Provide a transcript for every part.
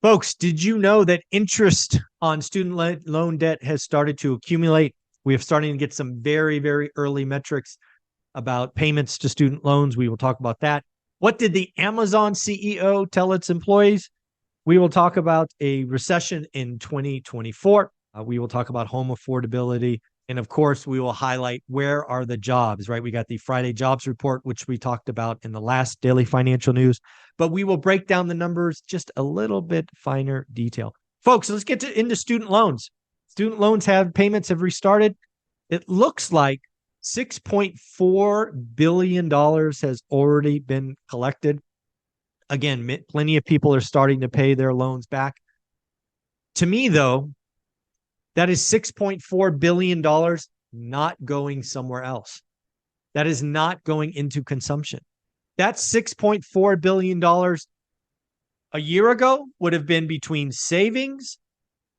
Folks, did you know that interest on student loan debt has started to accumulate? We are starting to get some very, very early metrics about payments to student loans. We will talk about that. What did the Amazon CEO tell its employees? We will talk about a recession in 2024. We will talk about home affordability. And of course, we will highlight where are the jobs, right? We got the Friday jobs report, which we talked about in the last daily financial news, but we will break down the numbers just a little bit finer detail. Folks, let's get into student loans. Student loans payments have restarted. It looks like $6.4 billion has already been collected. Again, plenty of people are starting to pay their loans back. To me, though, that is $6.4 billion not going somewhere else. That is not going into consumption. That $6.4 billion a year ago would have been between savings,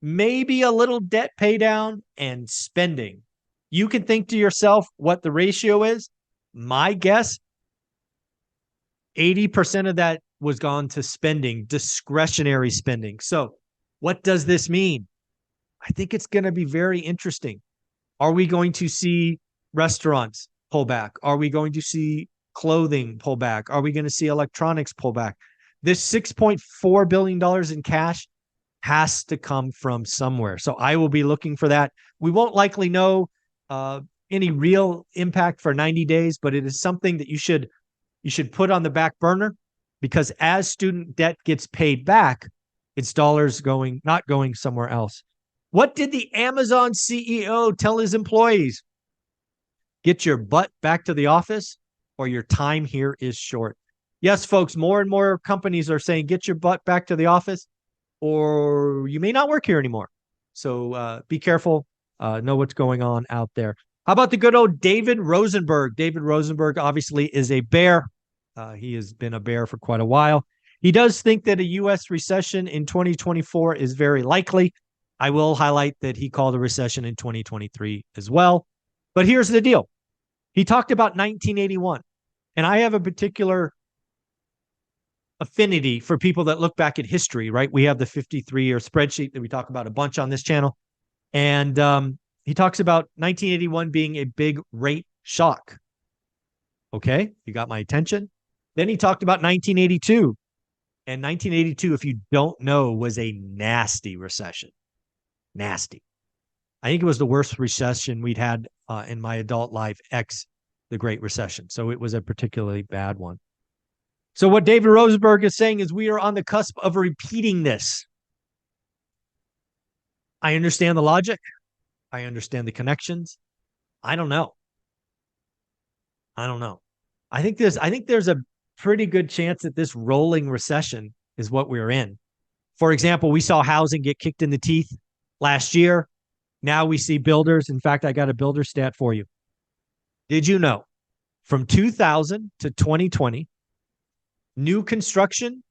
maybe a little debt pay down, and spending. You can think to yourself what the ratio is. My guess, 80% of that was gone to spending, discretionary spending. So what does this mean? I think it's going to be very interesting. Are we going to see restaurants pull back? Are we going to see clothing pull back? Are we going to see electronics pull back? This $6.4 billion in cash has to come from somewhere. So I will be looking for that. We won't likely know any real impact for 90 days, but it is something that you should put on the back burner, because as student debt gets paid back, it's dollars not going somewhere else. What did the Amazon CEO tell his employees? Get your butt back to the office or your time here is short. Yes, folks, more and more companies are saying, get your butt back to the office or you may not work here anymore. So be careful, know what's going on out there. How about the good old David Rosenberg? David Rosenberg obviously is a bear. He has been a bear for quite a while. He does think that a U.S. recession in 2024 is very likely. I will highlight that he called a recession in 2023 as well. But here's the deal. He talked about 1981. And I have a particular affinity for people that look back at history, right? We have the 53-year spreadsheet that we talk about a bunch on this channel. And he talks about 1981 being a big rate shock. Okay, you got my attention. Then he talked about 1982. And 1982, if you don't know, was a nasty recession. Nasty. I think it was the worst recession we'd had in my adult life, ex the Great Recession. So it was a particularly bad one. So what David Rosenberg is saying is we are on the cusp of repeating this. I understand the logic. I understand the connections. I don't know. I think there's a pretty good chance that this rolling recession is what we're in. For example, we saw housing get kicked in the teeth last year. Now we see builders. In fact, I got a builder stat for you. Did you know from 2000 to 2020, new construction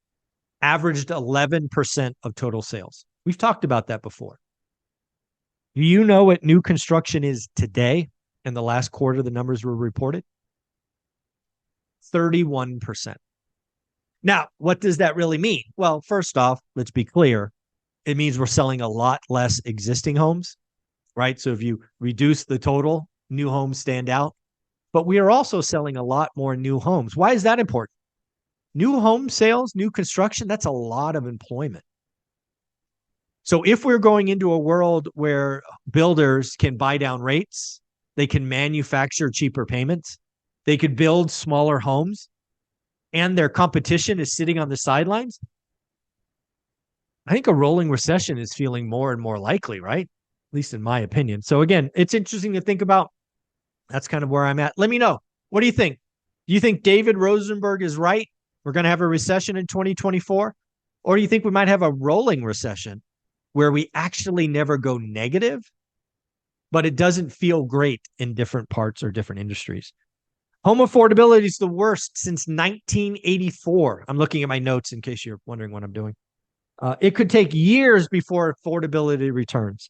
averaged 11% of total sales? We've talked about that before. Do you know what new construction is today? In the last quarter, the numbers were reported. 31%. Now, what does that really mean? Well, first off, let's be clear. It means we're selling a lot less existing homes, right? So if you reduce the total, new homes stand out. But we are also selling a lot more new homes. Why is that important? New home sales, new construction, that's a lot of employment. So if we're going into a world where builders can buy down rates, they can manufacture cheaper payments, they could build smaller homes, and their competition is sitting on the sidelines, I think a rolling recession is feeling more and more likely, right? At least in my opinion. So again, it's interesting to think about. That's kind of where I'm at. Let me know. What do you think? Do you think David Rosenberg is right? We're going to have a recession in 2024? Or do you think we might have a rolling recession where we actually never go negative, but it doesn't feel great in different parts or different industries? Home affordability is the worst since 1984. I'm looking at my notes in case you're wondering what I'm doing. It could take years before affordability returns.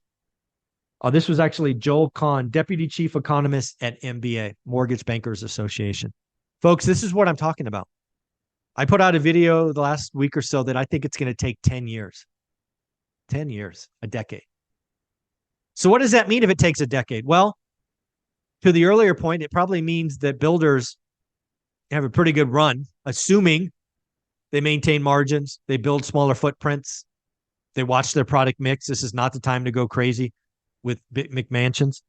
This was actually Joel Kahn, Deputy Chief Economist at MBA, Mortgage Bankers Association. Folks, this is what I'm talking about. I put out a video the last week or so that I think it's going to take 10 years. 10 years, a decade. So what does that mean if it takes a decade? Well, to the earlier point, it probably means that builders have a pretty good run, assuming they maintain margins, they build smaller footprints, they watch their product mix. This is not the time to go crazy with McMansions.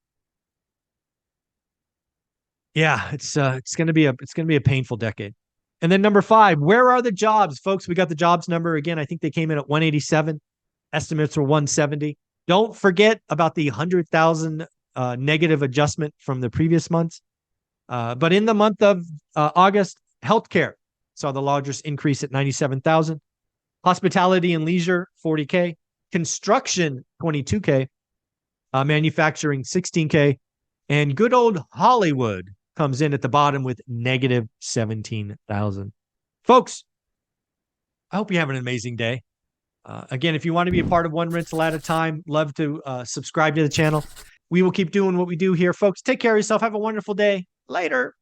Yeah, it's gonna be a painful decade. And then number 5, where are the jobs, folks? We got the jobs number again. I think they came in at 187. Estimates were 170. Don't forget about the 100,000 negative adjustment from the previous months. But in the month of August, healthcare saw the largest increase at 97,000. Hospitality and leisure, 40K. Construction, 22K. Manufacturing, 16K. And good old Hollywood comes in at the bottom with negative 17,000. Folks, I hope you have an amazing day. Again, if you want to be a part of One Rental at a Time, love to subscribe to the channel. We will keep doing what we do here, folks. Take care of yourself. Have a wonderful day. Later.